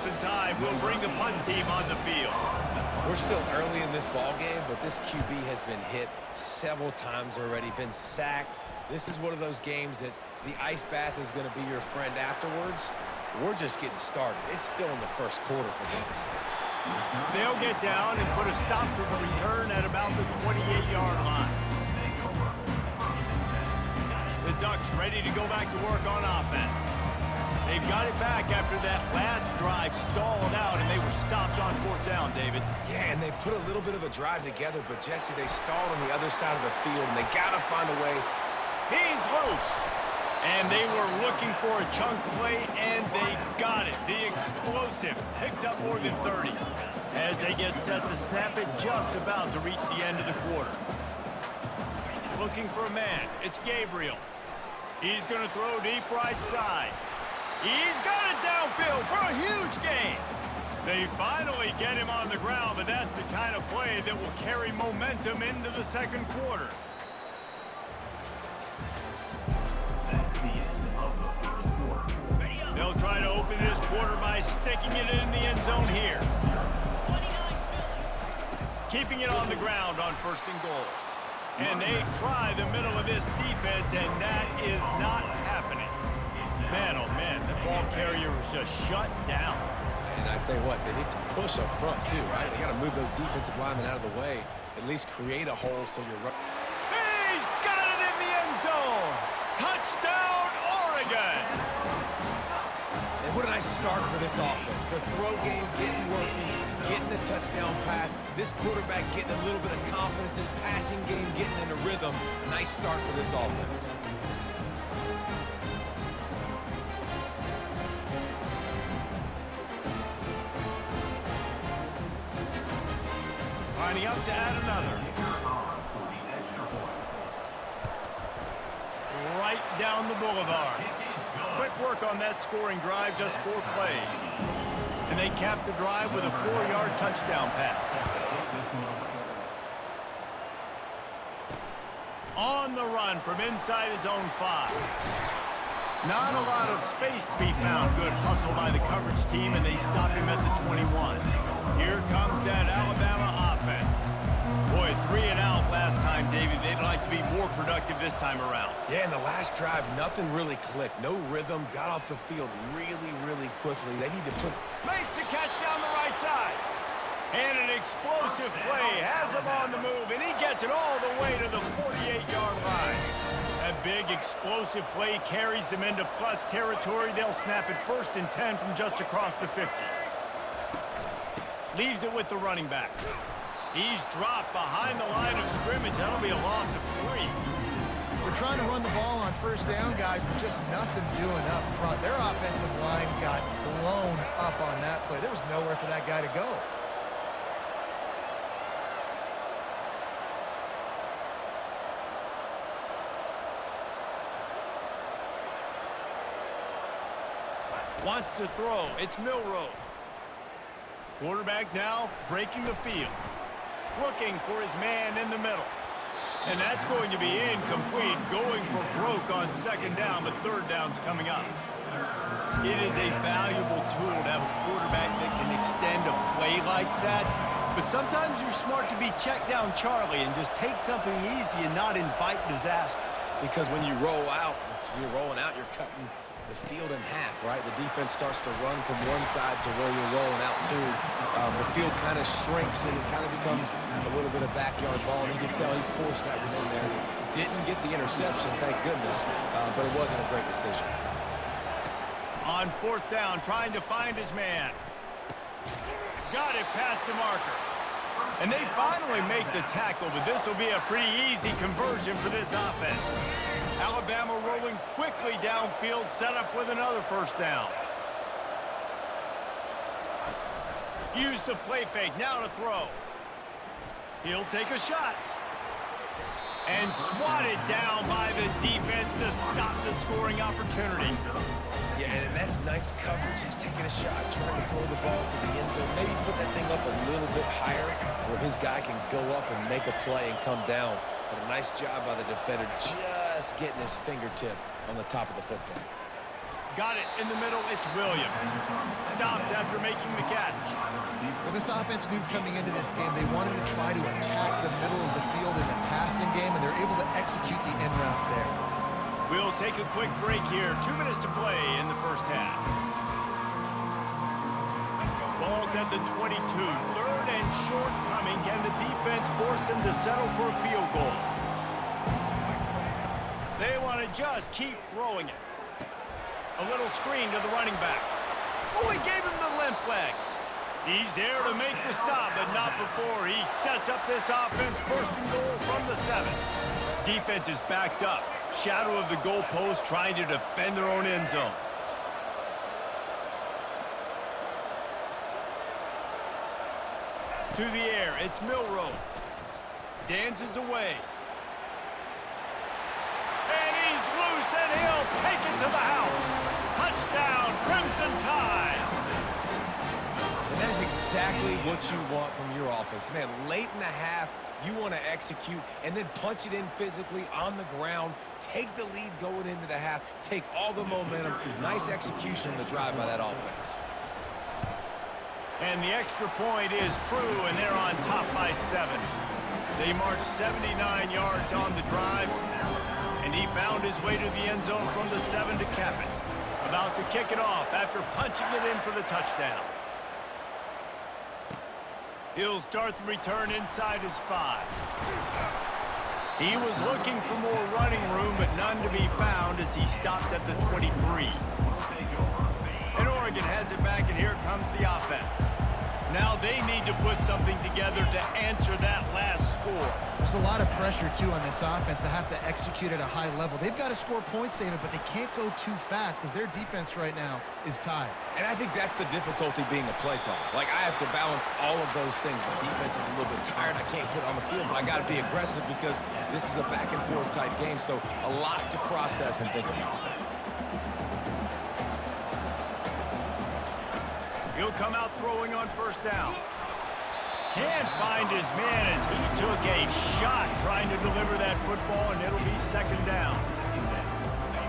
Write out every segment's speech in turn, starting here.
stops and time will bring the punt team on the field. We're still early in this ball game, but this QB has been hit several times already, been sacked. This is one of those games that the ice bath is going to be your friend afterwards. We're just getting started. It's still in the first quarter for goodness sakes. They'll get down and put a stop to the return at about the 28-yard line. The Ducks ready to go back to work on offense. They've got it back after that last drive stalled out, and they were stopped on fourth down, David. Yeah, and they put a little bit of a drive together, but, Jesse, they stalled on the other side of the field, and they got to find a way. He's loose. And they were looking for a chunk play, and they got it. The explosive picks up more than 30 as they get set to snap it just about to reach the end of the quarter. Looking for a man. It's Gabriel. He's going to throw deep right side. He's got it downfield for a huge gain. They finally get him on the ground, but that's the kind of play that will carry momentum into the second quarter. They'll try to open this quarter by sticking it in the end zone here. Keeping it on the ground on first and goal. And they try the middle of this defense, and that is not happening. Man, oh man, the ball carrier was just shut down. And I tell you what, they need some push up front too, right? They got to move those defensive linemen out of the way, at least create a hole so you're running. He's got it in the end zone. Touchdown, Oregon. And what a nice start for this offense. The throw game getting working, getting the touchdown pass. This quarterback getting a little bit of confidence. This passing game getting in a rhythm. Nice start for this offense. Lining up to add another. Right down the boulevard. Quick work on that scoring drive, just 4 plays. And they capped the drive with a 4-yard touchdown pass. On the run from inside his own 5. Not a lot of space to be found. Good hustle by the coverage team, and they stop him at the 21. Here comes that Alabama offense. Boy, 3 and out last time, David. They'd like to be more productive this time around. Yeah, in the last drive, nothing really clicked. No rhythm. Got off the field really, really quickly. They need to put... Makes the catch down the right side. And an explosive play. Has him on the move, and he gets it all the way to the 48-yard line. That big explosive play carries them into plus territory. They'll snap it 1st and 10 from just across the 50. Leaves it with the running back. He's dropped behind the line of scrimmage. That'll be a loss of 3. We're trying to run the ball on first down, guys, but just nothing doing up front. Their offensive line got blown up on that play. There was nowhere for that guy to go. Wants to throw. It's Milroe. Quarterback now breaking the field. Looking for his man in the middle. And that's going to be incomplete. Going for broke on second down, but third down's coming up. It is a valuable tool to have a quarterback that can extend a play like that. But sometimes you're smart to be check down Charlie and just take something easy and not invite disaster. Because when you roll out, you're rolling out, you're cutting the field in half, right? The defense starts to run from one side to where you're rolling out to. The field kind of shrinks and it kind of becomes a little bit of backyard ball. And you can tell he forced that one in there. Didn't get the interception, thank goodness, but it wasn't a great decision. On fourth down, trying to find his man. Got it past the marker. And they finally make the tackle, but this will be a pretty easy conversion for this offense. Alabama rolling quickly downfield, set up with another first down. Use the play fake, now to throw. He'll take a shot. And swatted down by the defense to stop the scoring opportunity. Yeah, and that's nice coverage. He's taking a shot, trying to throw the ball to the end zone. Maybe put that thing up a little bit higher where his guy can go up and make a play and come down. But a nice job by the defender just getting his fingertip on the top of the football. Got it in the middle. It's Williams. Stopped after making the catch. Well, this offense knew coming into this game they wanted to try to attack the middle of the field in the passing game, and they're able to execute the in route there. We'll take a quick break here. 2 minutes to play in the first half. Ball's at the 22. Third and short coming. Can the defense force them to settle for a field goal? They want to just keep throwing it. A little screen to the running back. Oh, he gave him the limp leg. He's there to make the stop, but not before he sets up this offense. First and goal from the 7. Defense is backed up. Shadow of the goalpost trying to defend their own end zone. To the air, it's Milroe. Dances away. And he's loose, and he'll take it to the house. Touchdown, Crimson Tide. And that's exactly what you want from your offense. Man, late in the half, you want to execute and then punch it in physically on the ground. Take the lead going into the half. Take all the momentum. Nice execution on the drive by that offense. And the extra point is true, and they're on top by 7. They marched 79 yards on the drive, and he found his way to the end zone from the 7 to cap it. About to kick it off after punching it in for the touchdown. He'll start the return inside his 5. He was looking for more running room, but none to be found as he stopped at the 23. And Oregon has it back, and here comes the offense. Now they need to put something together to answer that last score. There's a lot of pressure, too, on this offense to have to execute at a high level. They've got to score points, David, but they can't go too fast because their defense right now is tired. And I think that's the difficulty being a play caller. Like, I have to balance all of those things. My defense is a little bit tired. I can't put it on the field, but I got to be aggressive because this is a back-and-forth type game, so a lot to process and think about. He'll come out throwing on first down. Can't find his man as he took a shot trying to deliver that football, and it'll be second down.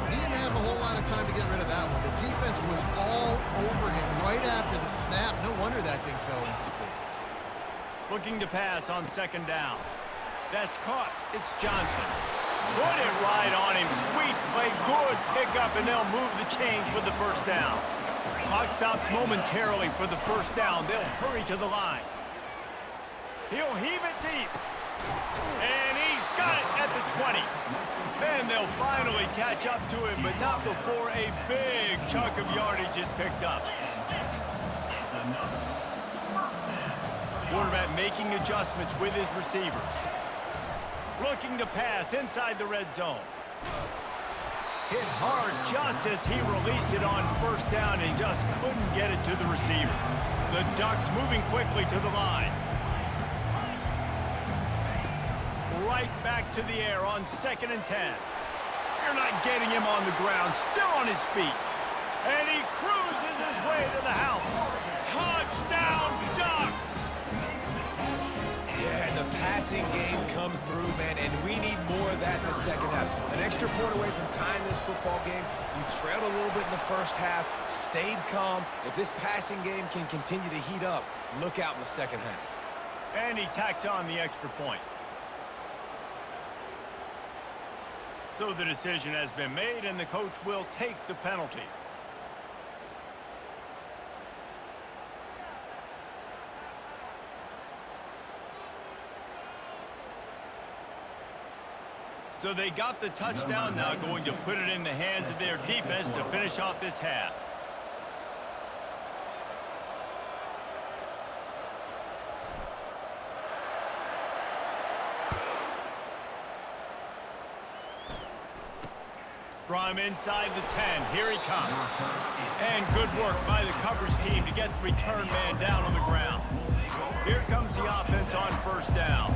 He didn't have a whole lot of time to get rid of that one. The defense was all over him right after the snap. No wonder that thing fell incomplete. Looking to pass on second down. That's caught. It's Johnson. Put it right on him. Sweet play. Good pickup, and they'll move the chains with the first down. Clock stops momentarily for the first down. They'll hurry to the line. He'll heave it deep. And he's got it at the 20. Then they'll finally catch up to him, but not before a big chunk of yardage is picked up. Quarterback making adjustments with his receivers. Looking to pass inside the red zone. Hit hard just as he released it on first down and just couldn't get it to the receiver. The Ducks moving quickly to the line. Right back to the air on 2nd and 10. You're not getting him on the ground, still on his feet. And he cruises his way to the house. Touchdown, Ducks! Yeah, and the passing game comes through, man, and we need more of that in the second half. An extra point away from tying this football game. You trailed a little bit in the first half, stayed calm. If this passing game can continue to heat up, look out in the second half. And he tacks on the extra point. So the decision has been made, and the coach will take the penalty. So they got the touchdown, now going to put it in the hands of their defense to finish off this half. From inside the 10, here he comes. And good work by the coverage team to get the return man down on the ground. Here comes the offense on first down.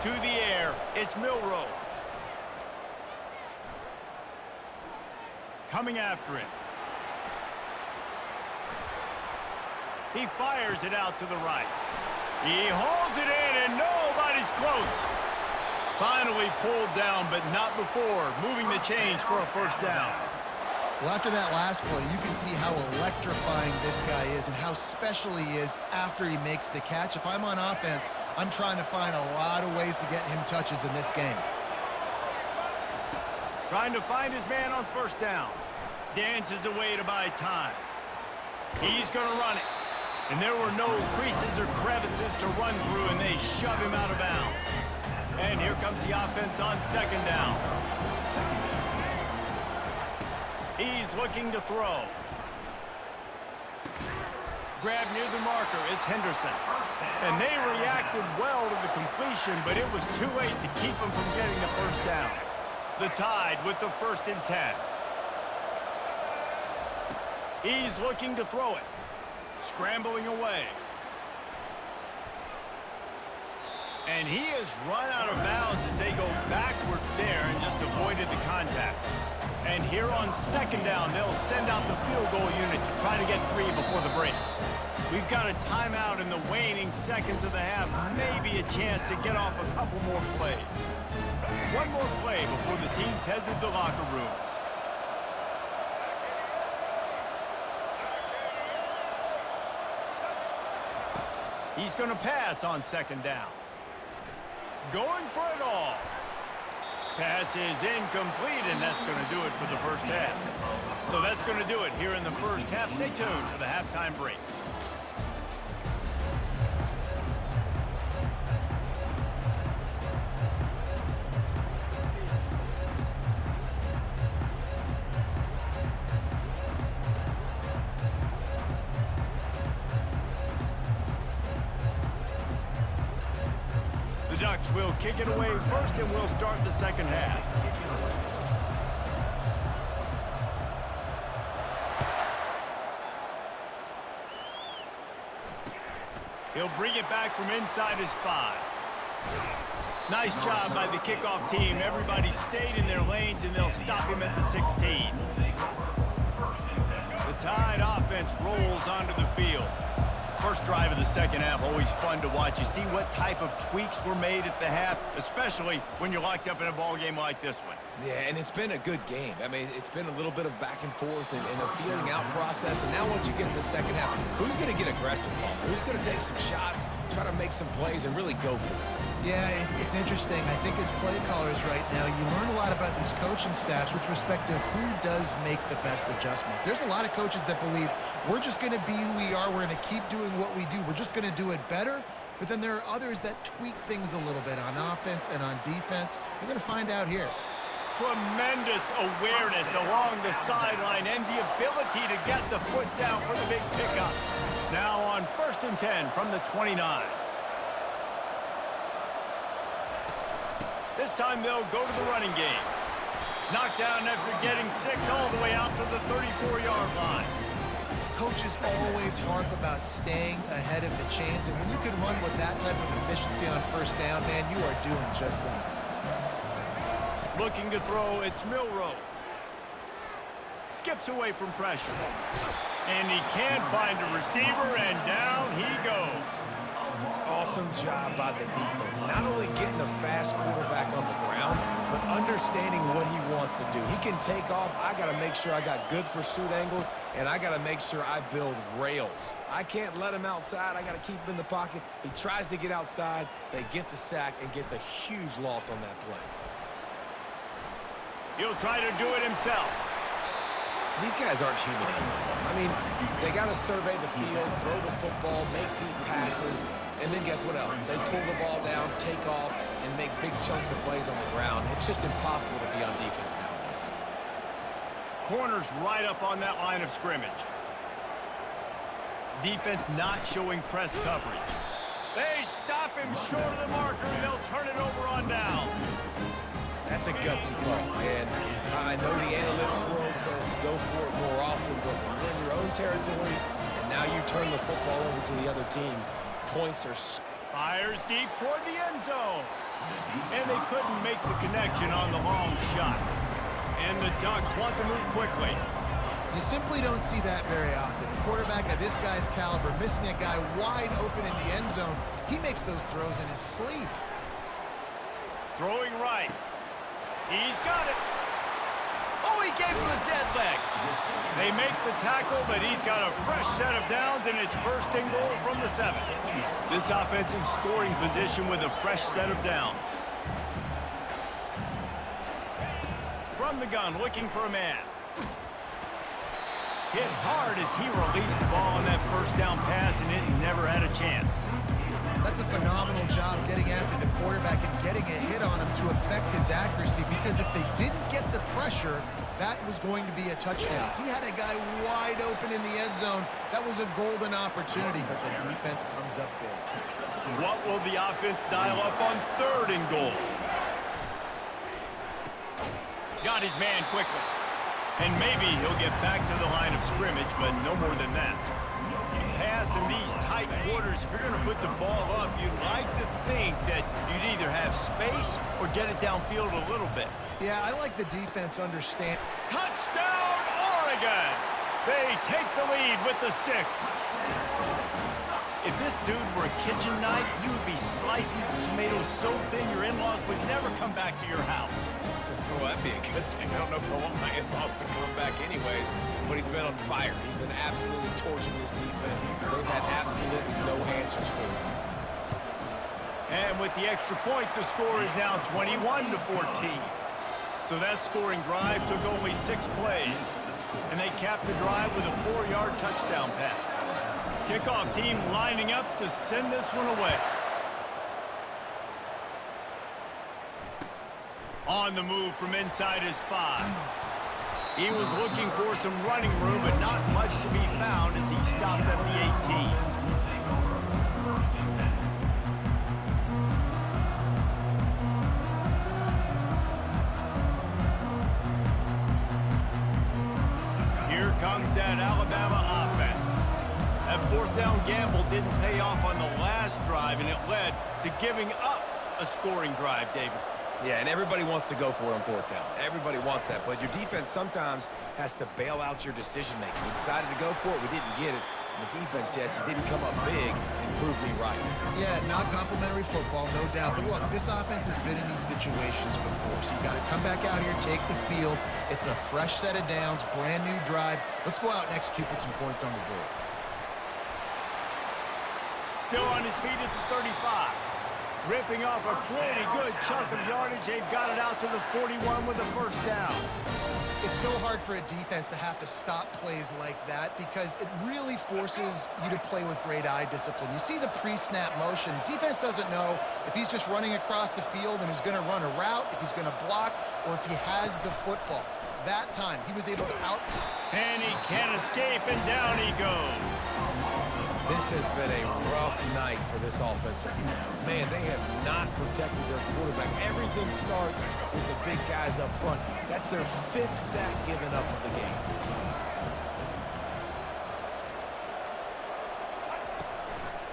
To the air, it's Milroe. Coming after it. He fires it out to the right. He holds it in, and nobody's close. Finally pulled down, but not before moving the chains for a first down. Well, after that last play, you can see how electrifying this guy is and how special he is after he makes the catch. If I'm on offense, I'm trying to find a lot of ways to get him touches in this game. Trying to find his man on first down. Dances away to buy time. He's going to run it. And there were no creases or crevices to run through, and they shove him out of bounds. And here comes the offense on second down. He's looking to throw. Grab near the marker is Henderson. And they reacted well to the completion, but it was too late to keep him from getting the first down. The Tide with the 1st and 10. He's looking to throw it. Scrambling away. And he has run out of bounds as they go backwards there and just avoided the contact. And here on second down, they'll send out the field goal unit to try to get 3 before the break. We've got a timeout in the waning seconds of the half. Maybe a chance to get off a couple more plays. One more play before the teams head to the locker rooms. He's going to pass on second down. Going for it all. Pass is incomplete, and that's going to do it for the first half. So that's going to do it here in the first half. Stay tuned for the halftime break. The Ducks will kick it away first, and we'll start the second half. He'll bring it back from inside his 5. Nice job by the kickoff team. Everybody stayed in their lanes, and they'll stop him at the 16. The Tide offense rolls onto the field. First drive of the second half, always fun to watch. You see what type of tweaks were made at the half, especially when you're locked up in a ball game like this one. Yeah, and it's been a good game. I mean, it's been a little bit of back and forth and a feeling out process. And now once you get in the second half, who's going to get aggressive, Paul? Who's going to take some shots, try to make some plays, and really go for it? Yeah, it's interesting. I think as play callers right now, you learn a lot about these coaching staffs with respect to who does make the best adjustments. There's a lot of coaches that believe we're just going to be who we are. We're going to keep doing what we do. We're just going to do it better. But then there are others that tweak things a little bit on offense and on defense. We're going to find out here. Tremendous awareness along the sideline and the ability to get the foot down for the big pickup. Now on 1st and 10 from the 29. This time they'll go to the running game. Knocked down after getting 6 all the way out to the 34-yard line. Coaches always harp about staying ahead of the chains, and when you can run with that type of efficiency on first down, man, you are doing just that. Looking to throw, it's Milroe. Skips away from pressure. And he can't find a receiver, and down he goes. Awesome job by the defense. Not only getting a fast quarterback on the ground, but understanding what he wants to do. He can take off. I got to make sure I got good pursuit angles, and I got to make sure I build rails. I can't let him outside. I got to keep him in the pocket. He tries to get outside. They get the sack and get the huge loss on that play. He'll try to do it himself. These guys aren't human anymore. I mean, they got to survey the field, throw the football, make deep passes, and then guess what else? They pull the ball down, take off, and make big chunks of plays on the ground. It's just impossible to be on defense nowadays. Corners right up on that line of scrimmage. Defense not showing press coverage. They stop him short of the marker, and they'll turn it over on down. That's a gutsy call, and I know the analytics world says to go for it more often, but when you're in your own territory, and now you turn the football over to the other team, points are... Fires deep toward the end zone. And they couldn't make the connection on the long shot. And the Ducks want to move quickly. You simply don't see that very often. A quarterback of this guy's caliber missing a guy wide open in the end zone. He makes those throws in his sleep. Throwing right. He's got it. Oh, he gave him a dead leg. They make the tackle, but he's got a fresh set of downs, and it's first and goal from the 7. This offense in scoring position with a fresh set of downs. From the gun, looking for a man. Hit hard as he released the ball on that first down pass, and it never had a chance. That's a phenomenal job getting after the quarterback and getting a hit on him to affect his accuracy, because if they didn't get the pressure, that was going to be a touchdown. He had a guy wide open in the end zone. That was a golden opportunity, but the defense comes up big. What will the offense dial up on 3rd and goal? Got his man quickly. And maybe he'll get back to the line of scrimmage, but no more than that. Pass in these tight quarters, if you're going to put the ball up, you'd like to think that you'd either have space or get it downfield a little bit. Yeah, I like the defense understand. Touchdown, Oregon! They take the lead with the 6. If this dude were a kitchen knife, you would be slicing tomatoes so thin your in-laws would never come back to your house. Well, that'd be a good thing. I don't know if I want my in-laws to come back anyways, but he's been on fire. He's been absolutely torching this defense. They've had absolutely no answers for him. And with the extra point, the score is now 21-14. So that scoring drive took only 6 plays, and they capped the drive with a 4-yard touchdown pass. Kickoff team lining up to send this one away. On the move from inside his 5. He was looking for some running room, but not much to be found as he stopped at the 18. Here comes that Alabama offense. That 4th down gamble didn't pay off on the last drive, and it led to giving up a scoring drive, David. Yeah, and everybody wants to go for it on 4th down. Everybody wants that, but your defense sometimes has to bail out your decision-making. We decided to go for it. We didn't get it. And the defense, Jesse, didn't come up big and prove me right. Yeah, not complimentary football, no doubt. But look, this offense has been in these situations before, so you got to come back out here, take the field. It's a fresh set of downs, brand new drive. Let's go out and execute, put some points on the board. Still on his feet at the 35. Ripping off a pretty good chunk of yardage. They've got it out to the 41 with a 1st down. It's so hard for a defense to have to stop plays like that because it really forces you to play with great eye discipline. You see the pre-snap motion. Defense doesn't know if he's just running across the field and is going to run a route, if he's going to block, or if he has the football. That time, he was able to outfit. And he can't escape, and down he goes. This has been a rough night for this offensive. Man, they have not protected their quarterback. Everything starts with the big guys up front. That's their 5th sack given up of the game.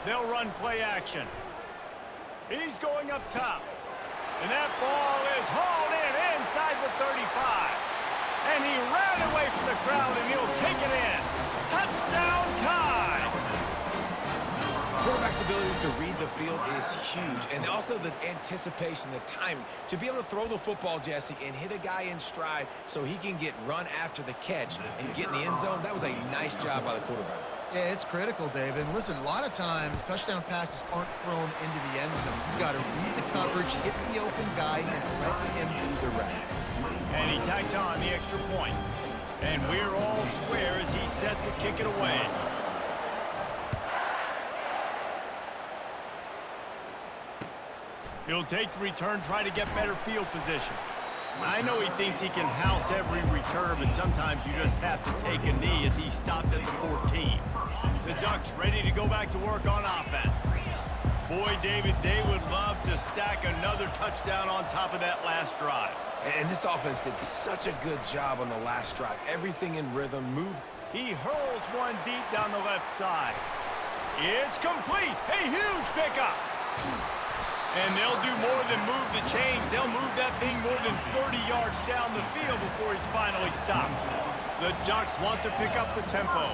They'll run play action. He's going up top. And that ball is hauled in inside the 35. And he ran away from the crowd, and he'll take it in. Touchdown time! Quarterback's abilities to read the field is huge, and also the anticipation, the timing. To be able to throw the football, Jesse, and hit a guy in stride so he can get run after the catch and get in the end zone, that was a nice job by the quarterback. Yeah, it's critical, David. And listen, a lot of times touchdown passes aren't thrown into the end zone. You got to read the coverage, hit the open guy, and let him do the rest. And he tacked on the extra point. And we're all square as he's set to kick it away. He'll take the return, try to get better field position. I know he thinks he can house every return, but sometimes you just have to take a knee as he stopped at the 14. The Ducks ready to go back to work on offense. Boy, David, they would love to stack another touchdown on top of that last drive. And this offense did such a good job on the last drive. Everything in rhythm, moved. He hurls one deep down the left side. It's complete. A huge pickup. And they'll do more than move the chains. They'll move that thing more than 30 yards down the field before he's finally stopped. The Ducks want to pick up the tempo.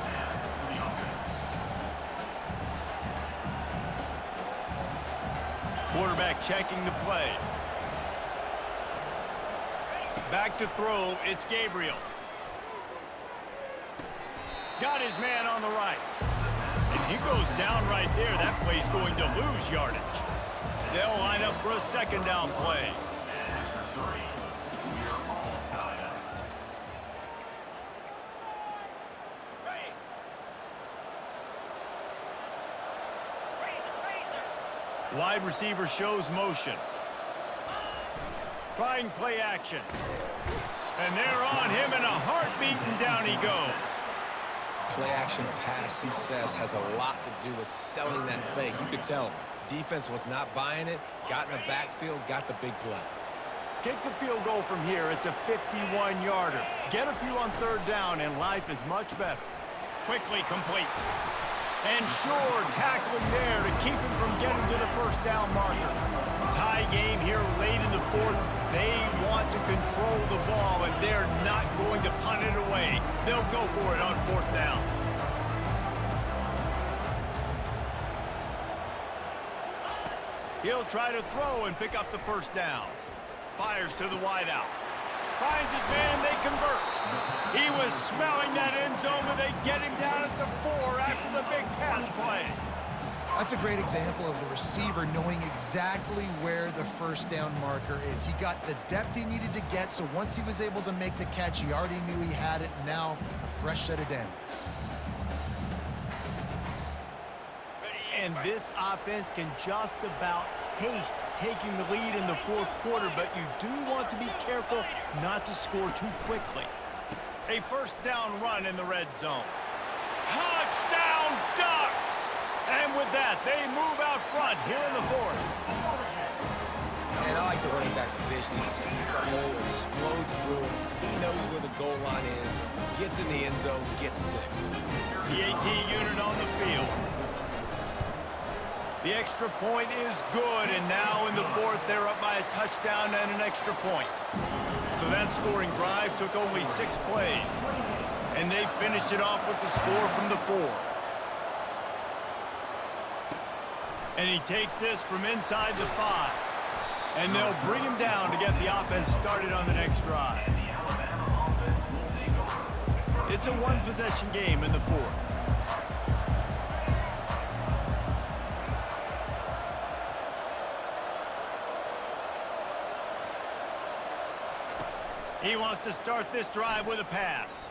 Quarterback checking the play. Back to throw, it's Gabriel. Got his man on the right. And he goes down right there. That play's going to lose yardage. They'll line up for a second down play. Wide receiver shows motion. Trying play action. And they're on him in a heartbeat, and down he goes. Play action pass success has a lot to do with selling that fake. You could tell defense was not buying it, got in the backfield, got the big play. Kick the field goal from here. It's a 51-yarder. Get a few on third down, and life is much better. Quickly complete. And sure, tackling there to keep him from getting to the first down marker. Tie game here late in the fourth. They want to control the ball, and they're not going to punt it away. They'll go for it on fourth down. He'll try to throw and pick up the first down. Fires to the wideout. Finds his man, they convert. He was smelling that end zone, but they get him down at the 4 after the big pass play. That's a great example of the receiver knowing exactly where the first down marker is. He got the depth he needed to get, so once he was able to make the catch, he already knew he had it. Now, a fresh set of downs. And this offense can just about taste taking the lead in the fourth quarter, but you do want to be careful not to score too quickly. A first down run in the red zone. Touchdown, Ducks! And with that, they move out front here in the fourth. And I like the running back's vision. He sees the hole, explodes through it. He knows where the goal line is, gets in the end zone, gets 6. The AT unit on the field. The extra point is good, and now in the fourth, they're up by a touchdown and an extra point. So that scoring drive took only 6 plays, and they finished it off with the score from the 4. And he takes this from inside the 5, and they'll bring him down to get the offense started on the next drive. It's a one-possession game in the fourth. He wants to start this drive with a pass.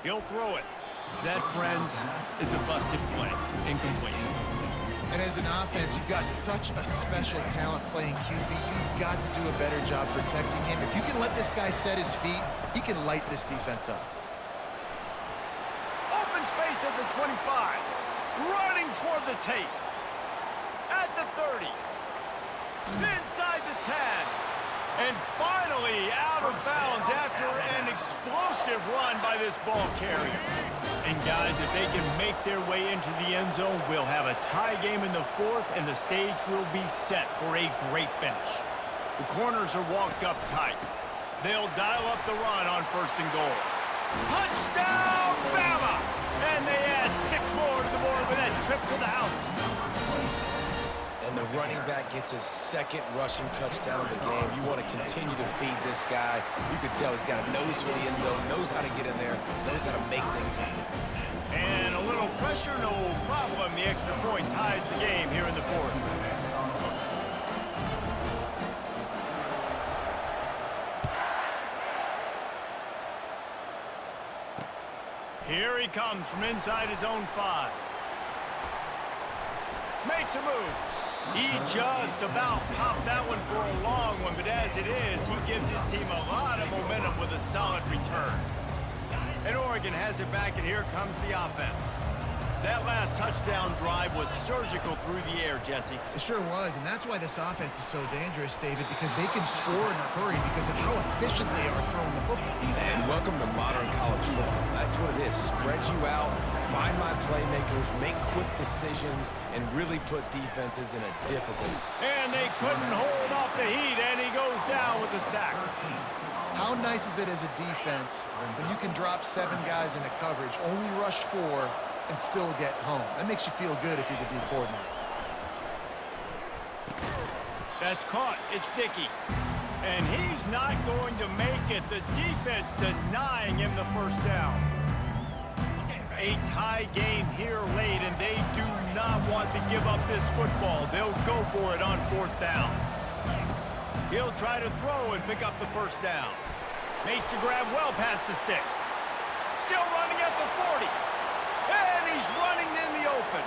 He'll throw it. That, friends, is a busted play. Incomplete. And as an offense, you've got such a special talent playing QB. You've got to do a better job protecting him. If you can let this guy set his feet, he can light this defense up. Open space at the 25. Running toward the tape. At the 30. Inside the 10. And finally out of bounds after an explosive run by this ball carrier. And guys, if they can make their way into the end zone, we'll have a tie game in the fourth, and the stage will be set for a great finish. The corners are walked up tight. They'll dial up the run on first and goal. Touchdown, Bama! And they add 6 more to the board with that trip to the house. And the running back gets his second rushing touchdown of the game. You want to continue to feed this guy. You can tell he's got a nose for the end zone, knows how to get in there, knows how to make things happen. And a little pressure, no problem. The extra point ties the game here in the fourth. Here he comes from inside his own 5. Makes a move. He just about popped that one for a long one, but as it is, he gives his team a lot of momentum with a solid return. And Oregon has it back, and here comes the offense. That last touchdown drive was surgical through the air, Jesse. It sure was, and that's why this offense is so dangerous, David, because they can score in a hurry because of how efficient they are throwing the football. And welcome to modern college football. That's what it is. Spread you out, find my playmakers, make quick decisions, and really put defenses in a difficult. And they couldn't hold off the heat, and he goes down with the sack. How nice is it as a defense when you can drop 7 guys into coverage, only rush 4, and still get home? That makes you feel good if you're the D coordinator. That's caught. It's Dickey. And he's not going to make it. The defense denying him the first down. A tie game here late, and they do not want to give up this football. They'll go for it on 4th down. He'll try to throw and pick up the first down. Makes the grab well past the sticks. Still running at the 40. And he's running in the open.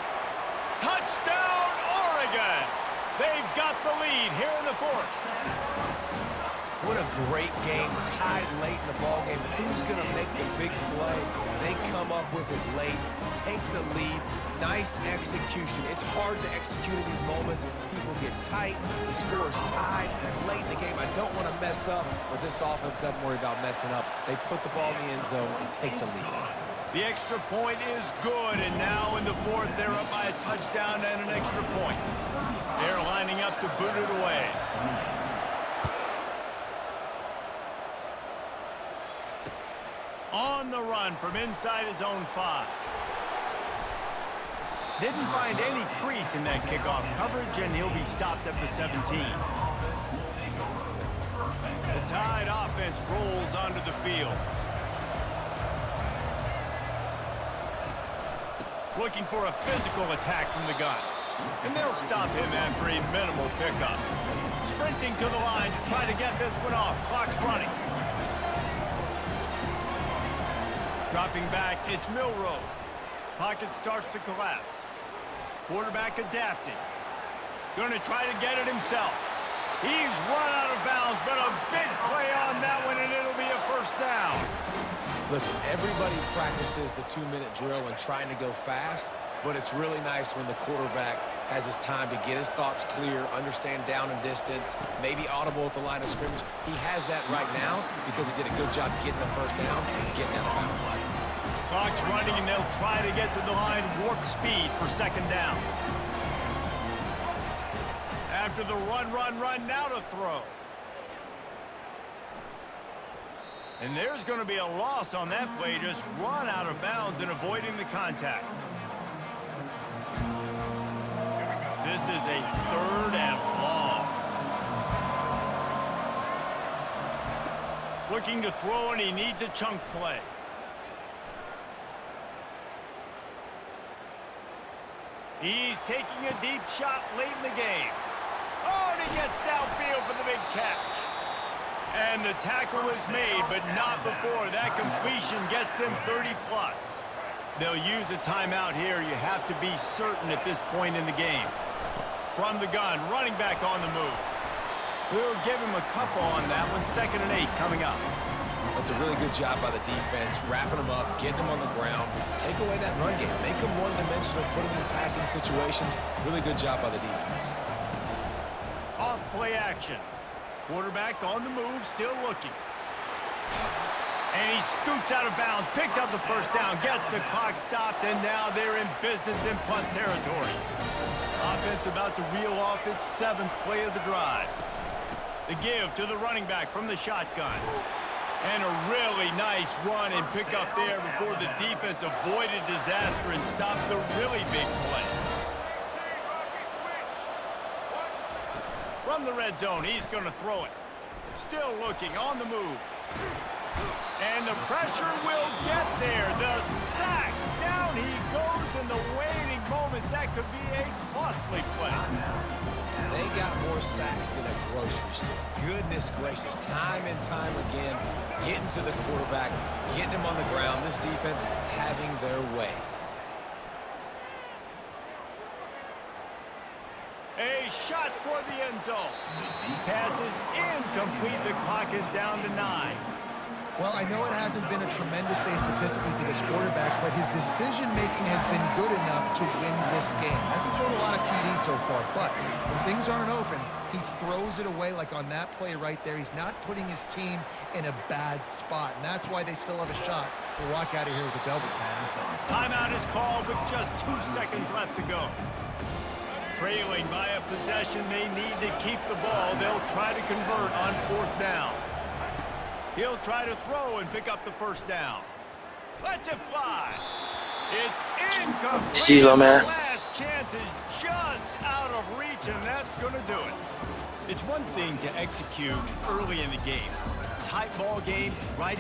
Touchdown, Oregon! They've got the lead here in the 4th. What a great game, tied late in the ballgame. Who's going to make the big play? They come up with it late, take the lead. Nice execution. It's hard to execute in these moments. People get tight. The score is tied late in the game. I don't want to mess up, but this offense doesn't worry about messing up. They put the ball in the end zone and take the lead. The extra point is good, and now in the 4th, they're up by a touchdown and an extra point. They're lining up to boot it away. On the run from inside his own 5. Didn't find any crease in that kickoff coverage, and he'll be stopped at the 17. The Tide offense rolls onto the field. Looking for a physical attack from the gun. And they'll stop him after a minimal pickup. Sprinting to the line to try to get this one off. Clock's running. Dropping back, it's Milroe. Pocket starts to collapse. Quarterback adapting. Going to try to get it himself. He's run out of bounds, but a big play on that one, and it'll be a first down. Listen, everybody practices the 2-minute drill and trying to go fast, but it's really nice when the quarterback has his time to get his thoughts clear, understand down and distance, maybe audible at the line of scrimmage. He has that right now because he did a good job getting the first down and getting out of bounds. Clock's running, and they'll try to get to the line warp speed for 2nd down. After the run, now to throw. And there's going to be a loss on that play. Just run out of bounds and avoiding the contact. This is a 3rd and long. Looking to throw, and he needs a chunk play. He's taking a deep shot late in the game. Oh, and he gets downfield for the big catch. And the tackle is made, but not before. That completion gets them 30+. They'll use a timeout here. You have to be certain at this point in the game. From the gun, running back on the move. We'll give him a couple on that one. 2nd and 8 coming up. That's a really good job by the defense, wrapping them up, getting them on the ground, take away that run game, make them one-dimensional, put them in passing situations. Really good job by the defense. Off play action. Quarterback on the move, still looking. And he scoots out of bounds, picks up the first down, gets the clock stopped, and now they're in business in plus territory. Offense about to reel off its 7th play of the drive. The give to the running back from the shotgun. And a really nice run and pick up there before the defense avoided disaster and stopped the really big play. From the red zone, he's going to throw it. Still looking, on the move. And the pressure will get there. The sack. Down he goes in the waning moments. That could be a costly play. They got more sacks than a grocery store. Goodness gracious, time and time again, getting to the quarterback, getting him on the ground. This defense having their way. A shot toward the end zone. Pass is incomplete. The clock is down to 9. Well, I know it hasn't been a tremendous day statistically for this quarterback, but his decision-making has been good enough to win this game. Hasn't thrown a lot of TDs so far, but when things aren't open, he throws it away like on that play right there. He's not putting his team in a bad spot, and that's why they still have a shot to walk out of here with a W. Timeout is called with just 2 seconds left to go. Trailing by a possession, they need to keep the ball. They'll try to convert on 4th down. He'll try to throw and pick up the first down. Lets it fly. It's incomplete. She's on, man. Last chance is just out of reach, and that's going to do it. It's one thing to execute early in the game. Tight ball game, right